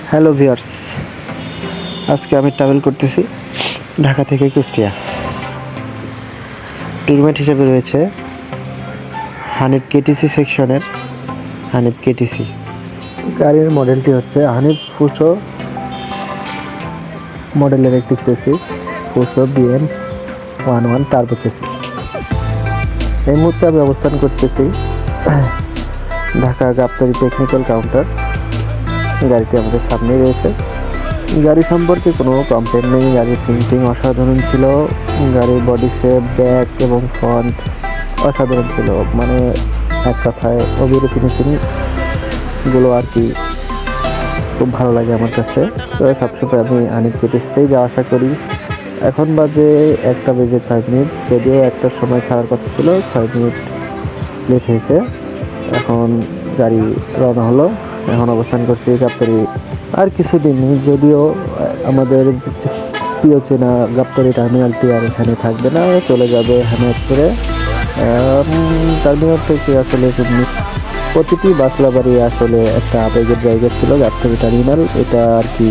Hello viewers, আজকে আমি travel করতেছি ঢাকা থেকে কুষ্টিয়া। ট্যুরমেট হিসেবে রয়েছে হানিফ কেটিসি সেকশনের হানিফ কেটিসি। গাড়ির মডেলটি হচ্ছে হানিফ ফুসো মডেলের একটি চেসিস, ফুসো BM11 টার্বো চেসিস। এই মুহূর্তে আমি অবস্থান করতেছি ঢাকা গাবতলী টেকনিক্যাল কাউন্টার। গাড়িটি আমাদের সামনেই রয়েছে। গাড়ি সম্পর্কে কোনো কমপ্লেন নেই। গাড়ির প্রিন্টিং অসাধারণ ছিল। গাড়ির বডি শেপ, ব্যাক এবং ফ্রন্ট অসাধারণ ছিল। মানে এক কথায় অবিরত ফিনিশিংগুলো আর কি খুব ভালো লাগে আমার কাছে। তো সবসময় আমি হানিফ কেটিসিতেই যাওয়া আসা করি। এখন বাজে 1:06। যদিও 1টার সময় ছাড়ার কথা ছিল, 6 মিনিট লেট হয়েছে। এখন গাড়ি রওনা হলো। এখন অবস্থান করছি গাবতলী। আর কিছুদিন যদিও আমাদের প্রিয় চেনা গাবতলী টার্মিনালটি আর এখানে থাকবে না, চলে যাবে হেমায়তপুরে। টার্মিনাল থেকে আসলে প্রতিটি বাসলাবাড়ি আসলে একটা আবেগের জায়গা ছিল। গাবতলী টার্মিনাল এটা আর কি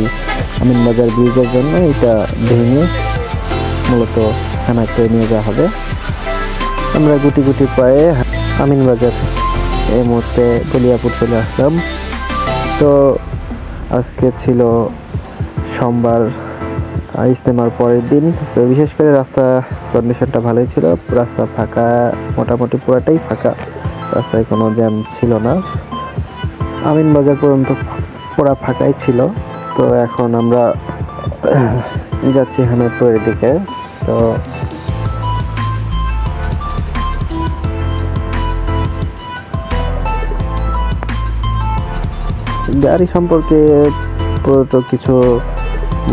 আমিনবাজার ব্রিজের জন্য এটা ভেঙে মূলত হেমায়তপুরে নিয়ে যাওয়া হবে। আমরা গুটি গুটি পায়ে আমিনবাজার এই মুহূর্তে গলিয়াপুর চলে আসলাম। তো আজকে ছিল সোমবার, ইজতেমার পরের দিন। তো বিশেষ করে রাস্তা কন্ডিশনটা ভালোই ছিল। রাস্তা ফাঁকা, মোটামুটি পুরাটাই ফাঁকা। রাস্তায় কোনো জ্যাম ছিল না। আমিনবাজার পর্যন্ত পুরা ফাঁকাই ছিল। তো এখন আমরা যাচ্ছি হেমায়তপুরের দিকে। তো গাড়ি সম্পর্কে তো কিছু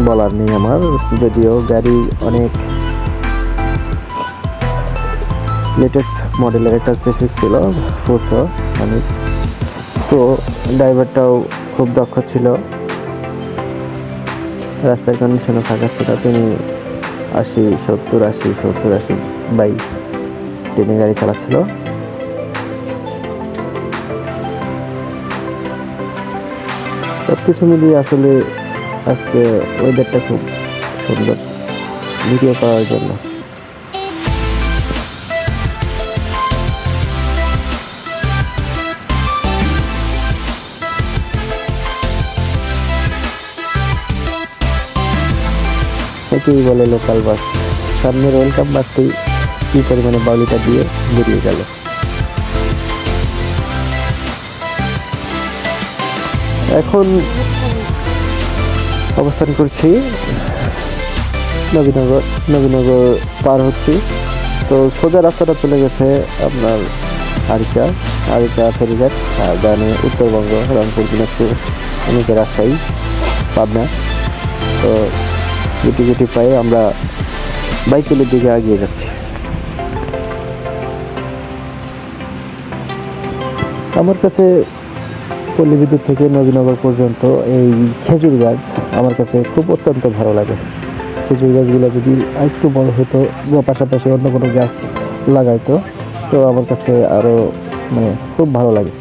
বলার নেই আমার, যদিও গাড়ি অনেক লেটেস্ট মডেলের একটা চেসিস ছিল ফুসো হানিফ। তো ড্রাইভারটাও খুব দক্ষ ছিল। রাস্তার কন্ডিশনে ফাঁকা ছিল। তিনি 70-80 বাই ট্রেনে গাড়ি চালাচ্ছিল। সবকিছু মিলিয়ে আসলে আজকে ওয়েদারটা খুব সুন্দর ভিডিও করার জন্য। একেই বলে লোকাল বাস। সামনের ওয়েলকাম বাসটি কি পরিমাণে বাউলিটা দিয়ে বেরিয়ে গেল। এখন অবস্থান করছি নবীনগর পার হচ্ছি। তো সোজা রাস্তাটা চলে গেছে আপনার আরিচা ফেরিঘাট, জানে উত্তরবঙ্গ, রংপুর, দিনাজপুর, এদিকে রাজশাহী, পাবনা। তো গুটি গুটি পায়ে আমরা বাইকেলের দিকে এগিয়ে যাচ্ছি। আমার কাছে পল্লী বিদ্যুৎ থেকে নবীনগর পর্যন্ত এই খেজুর গাছ আমার কাছে খুব অত্যন্ত ভালো লাগে। খেজুর গাছগুলো যদি একটু বড় হতো বা পাশাপাশি অন্য কোনো গাছ লাগাইতো, তো আমার কাছে আরও খুব ভালো লাগে।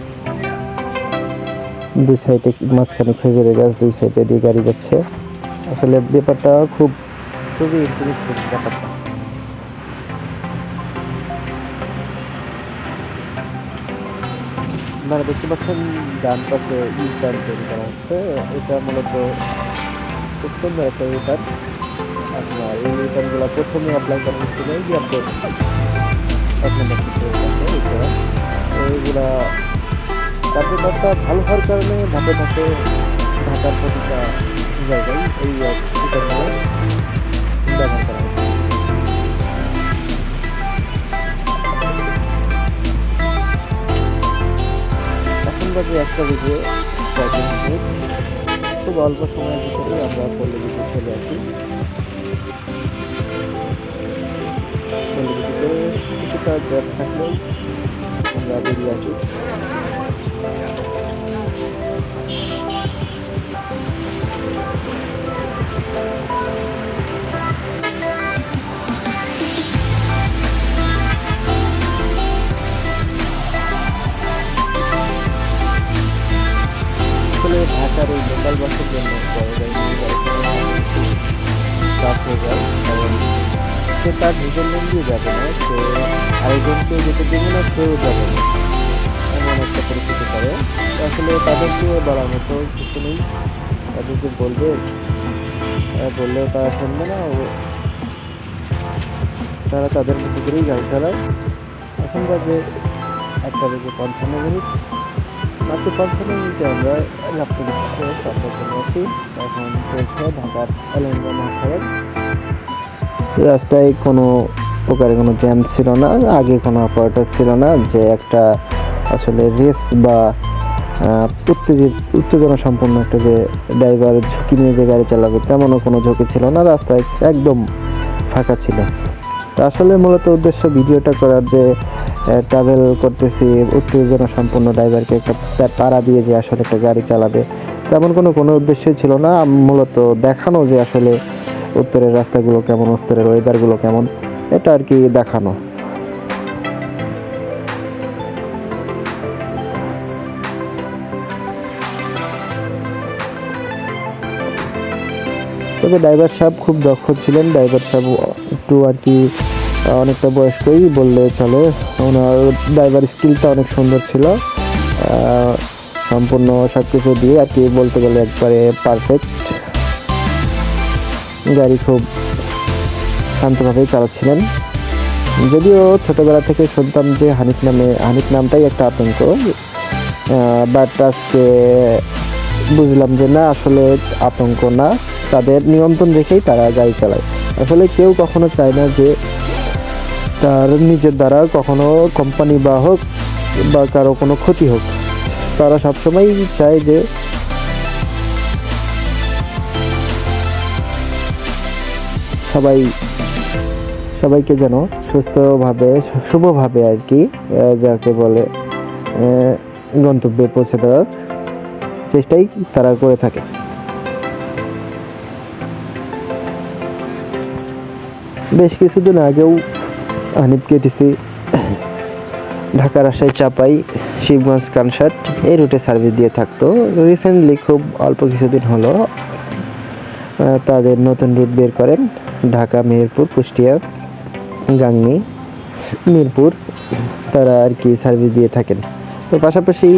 দুই সাইডে মাঝখানে খেজুরের গাছ, দুই সাইডে দিয়ে গাড়ি যাচ্ছে। আসলে ব্যাপারটা খুবই ইন্টারেস্টিং ব্যাপারটা। আপনারা দেখতে পাচ্ছেন ডান পাশে ইউটার্ন তৈরি করা হচ্ছে। এটা মূলত খুব সুন্দর একটা ইউটার্ন। আপনার এই ইউটার্নগুলো প্রথমে অ্যাপ্লাই করা হচ্ছিল এয়ারপোর্ট 1 নম্বর এইগুলা কার্যকরটা ভালো হওয়ার কারণে ধাপে ধাপে ঢাকার প্রতিটা জায়গায় এই ইউটার্নগুলো ব্যবহার করা হচ্ছে। বাজে 1:35। খুব অল্প সময়ের ভিতরে আমরা পল্লী বিদ্যুৎ চলে আসি। পল্লী বিদ্যুতে কিছুটা জ্যাম থাকলেও আমরা বেরিয়ে আসি। ঢাকার এই লোকাল লোকাল বাসের জন্য বড় গাড়ি নিয়ে যাওয়ার সময় চাপ হয়ে যায়, কারণ সে তার নিজের লেন দিয়ে যাবে না, সে আরেকজনকে যেতে দেবে না, সেও যাবে না, এমন একটা পরিস্থিতি করে। তো আসলে তাদেরকে বলার মতো কিছু নেই, তাদেরকে বললেও তারা শুনবে না, তারা তাদের মতো করেই গাড়ি চালায়। এখন বাজে 1:55, মাত্র 55 আমরা রাজশাহী থেকে সরকার চলে আসি। এখন চলছে ঢাকার এলেঙ্গা মহাসড়ক। রাস্তায় কোনো প্রকারের কোনো জ্যাম ছিল না, আগে কোনো অপারেটর ছিল না যে একটা আসলে রেস বা উত্তেজনা সম্পন্ন একটা যে ড্রাইভার ঝুঁকি নিয়ে যে গাড়ি চালাবে, তেমনও কোনো ঝুঁকি ছিল না, রাস্তায় একদম ফাঁকা ছিল। তো আসলে মূলত উদ্দেশ্য ভিডিওটা করার যে ট্রাভেল করতেছি উত্তেজনা সম্পন্ন ড্রাইভারকে একটা পাড়া দিয়ে যে আসলে একটা গাড়ি চালাবে, তেমন কোনো উদ্দেশ্যই ছিল না। মূলত দেখানো যে আসলে উত্তরের রাস্তাগুলো কেমন, উত্তরের ওয়েদারগুলো কেমন, এটা আর কি দেখানো। তবে ড্রাইভার সাহেব খুব দক্ষ ছিলেন, ড্রাইভার সাহেব একটু আর কি অনেকটা বয়স্কই বললে চলে, ওনার ড্রাইভার স্কিলটা অনেক সুন্দর ছিল, সম্পূর্ণ সব কিছু দিয়ে আর কি বলতে গেলে একবারে পারফেক্ট। গাড়ি খুব শান্তভাবেই চালাচ্ছিলেন। যদিও ছোটবেলা থেকে শুনতাম যে হানিফ নামটাই একটা আতঙ্ক, বাট আজকে বুঝলাম যে না, আসলে আতঙ্ক না, তাদের নিয়ন্ত্রণ রেখেই তারা গাড়ি চালায়। আসলে কেউ কখনো চায় না যে তার নিজের দ্বারা কখনো কোম্পানি বা হোক বা কারো কোনো ক্ষতি হোক, তারা সবসময় চায় যে সবাইকে যেন সুস্থভাবে শুভভাবে আর কি যাকে বলে গন্তব্যে পৌঁছে দেওয়ার চেষ্টাই তারা করে থাকে। বেশ কিছুদিন আগেও হানিফ কেটিসি ঢাকা রাজশাহী চাপাই শিবগঞ্জ কানসাট এই রুটে সার্ভিস দিয়ে থাকতো। রিসেন্টলি খুব অল্প কিছুদিন হলো তাদের নতুন রুট বের করেন, ঢাকা মেহেরপুর, কুষ্টিয়া, গাংনী, মিরপুর, তারা আর কি সার্ভিস দিয়ে থাকেন। তো পাশাপাশি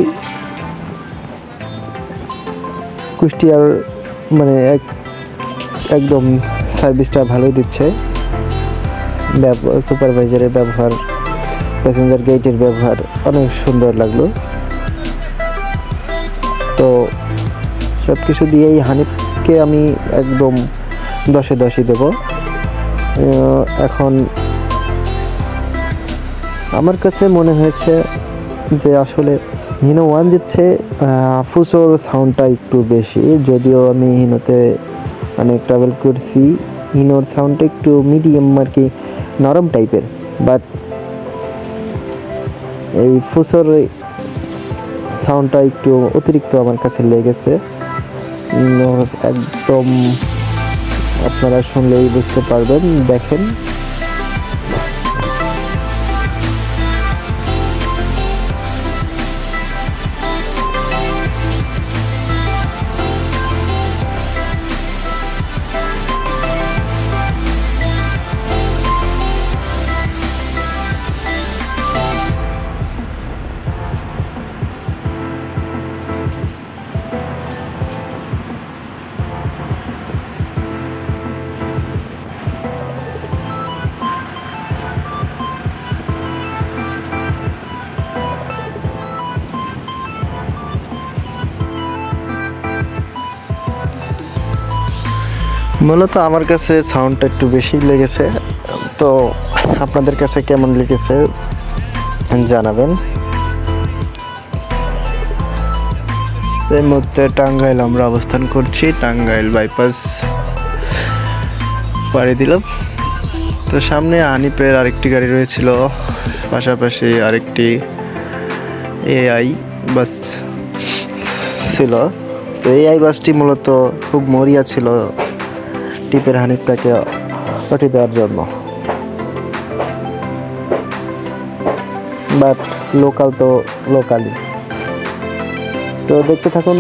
কুষ্টিয়ার মানে একদম সার্ভিসটা ভালোই দিচ্ছে, সুপারভাইজারের ব্যবহার, প্যাসেঞ্জার গেটের ব্যবহার অনেক সুন্দর লাগলো। তো সব কিছু দিয়েই হানিফকে আমি একদম 10-এ 10ই দেব। এখন আমার কাছে মনে হয়েছে যে আসলে হিনো 1 জিতছে, ফুসোর সাউন্ডটা একটু বেশি, যদিও আমি হিনোতে অনেক ট্রাভেল করছি, হিনোর সাউন্ডটা একটু মিডিয়াম আর কি, নরম টাইপের, বাট এই ফুসোর সাউন্ডটা একটু অতিরিক্ত আমার কাছে লেগেছে। একদম আপনারা শুনলেই বুঝতে পারবেন, দেখেন। মূলত আমার কাছে সাউন্ডটা একটু বেশি লেগেছে, তো আপনাদের কাছে কেমন লেগেছে জানাবেন। এই মুহূর্তে টাঙ্গাইল আমরা অবস্থান করছি, টাঙ্গাইল বাইপাস পাড়ি দিলাম। তো সামনে হানিফের আরেকটি গাড়ি রয়েছিল, পাশাপাশি আরেকটি এআই বাস ছিল। তো এআই বাসটি মূলত খুব মরিয়া ছিল টিপের হানিফটাকে পাঠিয়ে দেওয়ার জন্য, বাট লোকাল তো লোকালই। তো দেখতে থাকুন।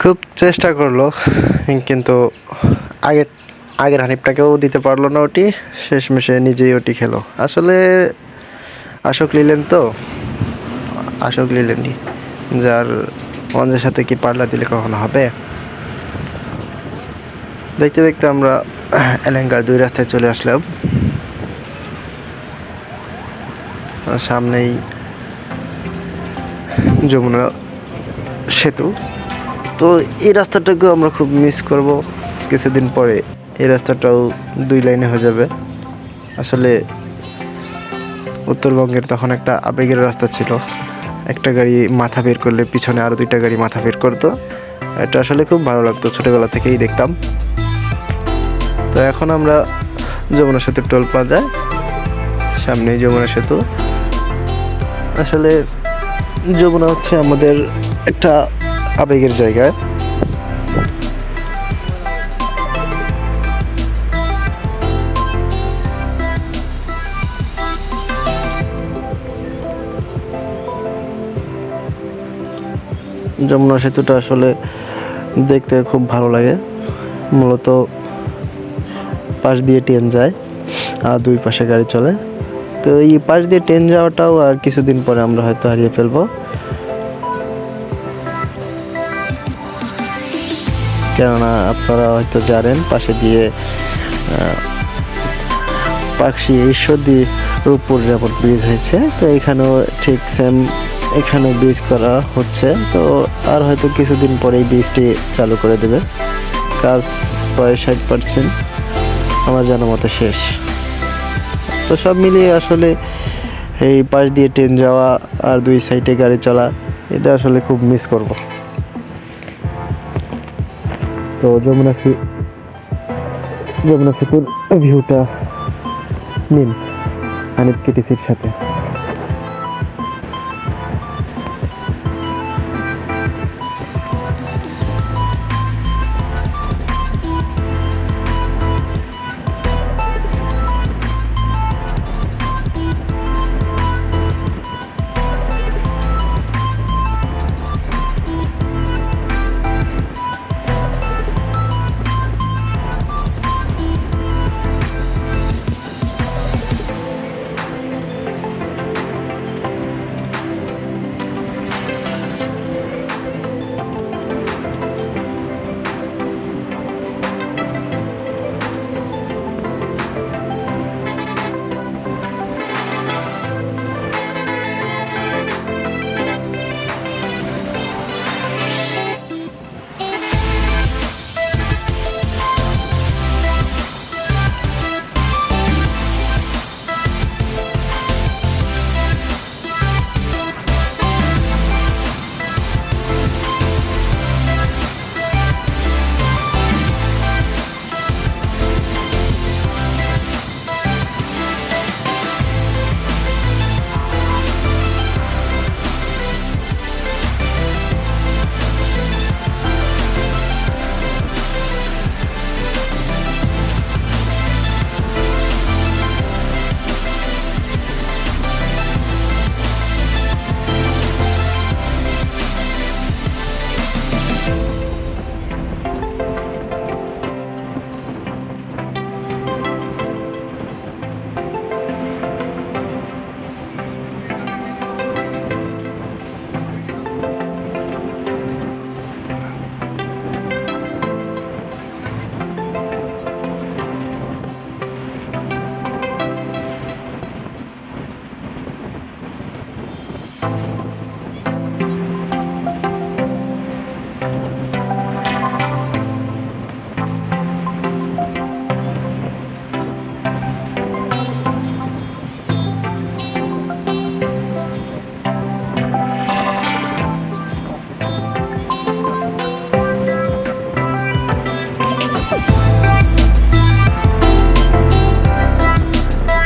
খুব চেষ্টা করলো, কিন্তু আগের আগের হানিফটাকেও দিতে পারলো না ওটি, শেষমেশে নিজেই ওটি খেলো। আসলে আশোক লিলেন তো, আশোক লিলেনই, যার মঞ্চের সাথে কি পাল্লা দিলে কখনো হবে। দেখতে দেখতে আমরা এলেঙ্গার 2 রাস্তায় চলে আসলাম। সামনেই যমুনা সেতু। তো এই রাস্তাটাকেও আমরা খুব মিস করব কিছুদিন পরে। এই রাস্তাটাও 2 লাইনে হয়ে যাবে। আসলে উত্তরবঙ্গের তখন একটা আবেগের রাস্তা ছিল, একটা গাড়ি মাথা বের করলে পিছনে আরও 2টা গাড়ি মাথা বের করতো। এটা আসলে খুব ভালো লাগতো, ছোটোবেলা থেকেই দেখতাম। তো এখন আমরা যমুনা সেতু টোল প্লাজায়, সামনেই যমুনা সেতু। আসলে যমুনা হচ্ছে আমাদের একটা আবেগের জায়গা। যমুনা সেতুটা আসলে দেখতে খুব ভালো লাগে। মূলত পাশ দিয়ে ট্রেন যায় আর 2 পাশে গাড়ি চলে। তো এই পাশ দিয়ে ট্রেন যাওয়াটাও আর কিছুদিন পরে আমরা হয়তো হারিয়ে ফেলবো, কেননা আপনারা হয়তো জানেন পাশে দিয়ে পাকশি ঈশ্বরদী রূপপুর যেমন ব্রিজ হয়েছে, তো এখানেও ঠিক সেম এখানে ব্রিজ করা হচ্ছে। তো আর হয়তো কিছুদিন পরে এই ব্রিজটি চালু করে দেবে। কাজ প্রায় 60% আমার জানা মতে শেষ। তো সব মিলিয়ে আসলে এই পাশ দিয়ে ট্রেন যাওয়া আর 2 সাইডে গাড়ি চলা, এটা আসলে খুব মিস করব। তো যমুনা সেতুর ভিউটা নিন হানিফ কেটিসির সাথে।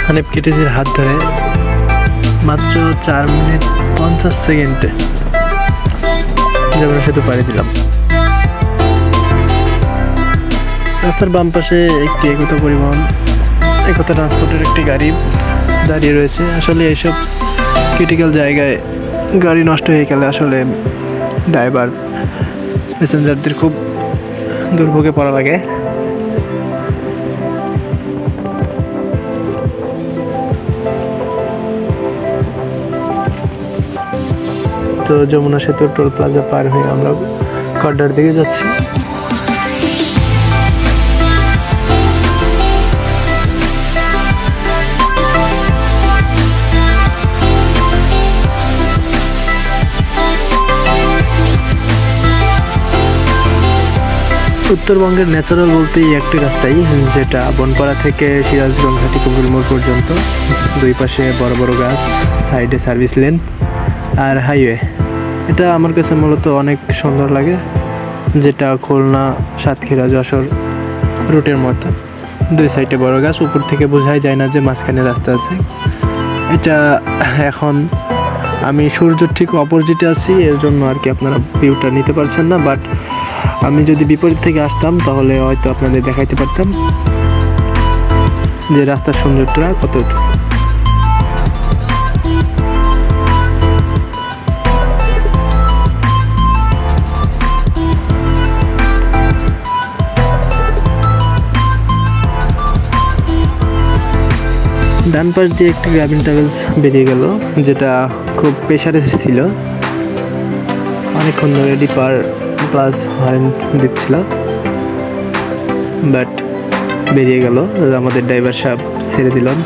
হানিফ কেটিসির হাত ধরে মাত্র 4 মিনিট 50 সেকেন্ডে যমুনা সেতু পাড়ি দিলাম। রাস্তার বাম পাশে একটি একতা ট্রান্সপোর্টের একটি গাড়ি দাঁড়িয়ে রয়েছে। আসলে এইসব ক্রিটিক্যাল জায়গায় গাড়ি নষ্ট হয়ে গেলে আসলে ড্রাইভার প্যাসেঞ্জারদের খুব দুর্ভোগে পড়া লাগে। তো যমুনা সেতু টোল প্লাজা পার হয়ে আমরা কড্ডার দিকে যাচ্ছি। উত্তরবঙ্গের ন্যাচারাল বলতেই একটি রাস্তাই, যেটা বনপাড়া থেকে সিরাজগঞ্জ হাটিকুপুর মোড় পর্যন্ত। দুই পাশে বড় বড় গাছ, সাইডে সার্ভিস লেন আর হাইওয়ে। এটা আমার কাছে মূলত অনেক সুন্দর লাগে, যেটা খুলনা, সাতক্ষীরা, যশোর রুটের মতো। দুই সাইডে বড় গাছ, উপর থেকে বোঝাই যায় না যে মাঝখানে রাস্তা আছে। এটা এখন আমি সূর্যের ঠিক অপোজিটে আছি, এর জন্য আর কি আপনারা ভিউটা নিতে পারছেন না। বাট আমি যদি বিপরীত থেকে আসতাম তাহলে হয়তো আপনাদের দেখাইতে পারতাম যে রাস্তার সৌন্দর্যটা কতটুকু। ডান পাশ দিয়ে একটি গ্রামীণ ট্রাভেলস বেরিয়ে গেল, যেটা খুব প্রেশারে ছিল। অনেকক্ষণ ধরে ডিপার প্লাস হর্ন দিচ্ছিল, বাট বেরিয়ে গেল। আমাদের ড্রাইভার সাহেব ছেড়ে দিলেন।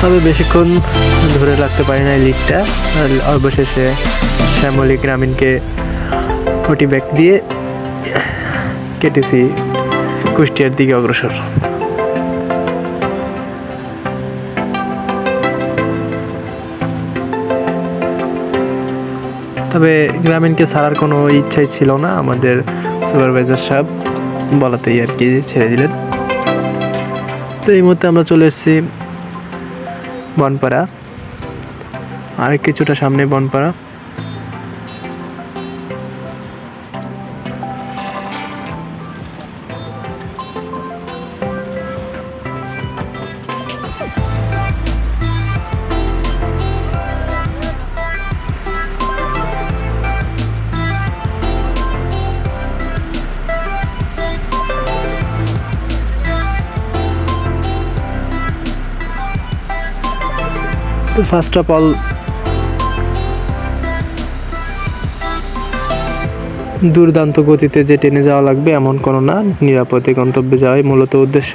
তবে বেশিক্ষণ ধরে রাখতে পারি না লিকটা। অবশেষে শ্যামলী গ্রামীণকে ওটি ব্যাক দিয়ে কেটেছি কুষ্টিয়ার দিকে অগ্রসর। তবে গ্রামীণকে ছাড়ার কোনো ইচ্ছাই ছিল না, আমাদের সুপারভাইজার সাহেব বলাতেই আর কি ছেড়ে দিলেন। তো এই মুহূর্তে আমরা চলে এসেছি বনপাড়া, আর কিছুটা সামনে বনপাড়া। তো ফার্স্ট অফ অল দুর্দান্ত গতিতে যে ট্রেনে যাওয়া লাগবে এমন কোনো না, নিরাপদে গন্তব্যে যাওয়াই মূলত উদ্দেশ্য।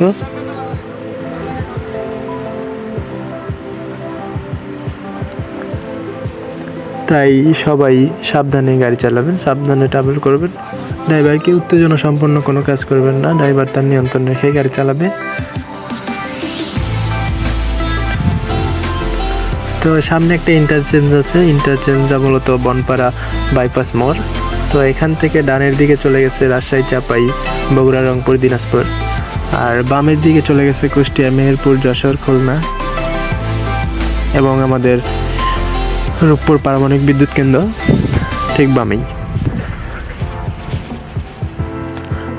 তাই সবাই সাবধানে গাড়ি চালাবেন, সাবধানে ট্রাভেল করবেন। ড্রাইভারকে উত্তেজনা সম্পন্ন কোনো কাজ করবেন না, ড্রাইভার তার নিয়ন্ত্রণ রেখে গাড়ি চালাবে। তো সামনে একটা ইন্টারচেঞ্জ আছে, ইন্টারচেঞ্জটা মূলত বনপাড়া বাইপাস মোড়। তো এখান থেকে ডানের দিকে চলে গেছে রাজশাহী, চাপাই, বগুড়া, রংপুর, দিনাজপুর, আর বামের দিকে চলে গেছে কুষ্টিয়া, মেহেরপুর, যশোর, খুলনা এবং আমাদের রূপপুর পারমাণবিক বিদ্যুৎ কেন্দ্র ঠিক বামেই।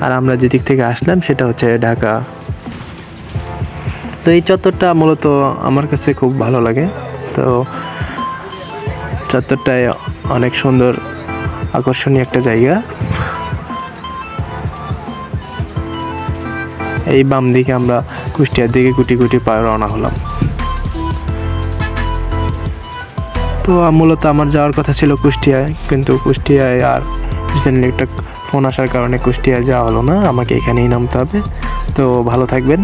আর আমরা যে দিক থেকে আসলাম সেটা হচ্ছে ঢাকা। তো এই চত্বরটা মূলত আমার কাছে খুব ভালো লাগে। তো চত্বরটায় অনেক সুন্দর আকর্ষণীয় একটা জায়গা। এই বাম দিকে আমরা কুষ্টিয়ার দিকে গুটি গুটি পায়ে রওনা হলাম। তো মূলত আমার যাওয়ার কথা ছিল কুষ্টিয়ায়, কিন্তু কুষ্টিয়ায় আর রিসেন্টলি একটা ফোন আসার কারণে কুষ্টিয়ায় যাওয়া হলো না, আমাকে এখানেই নামতে হবে। তো ভালো থাকবেন।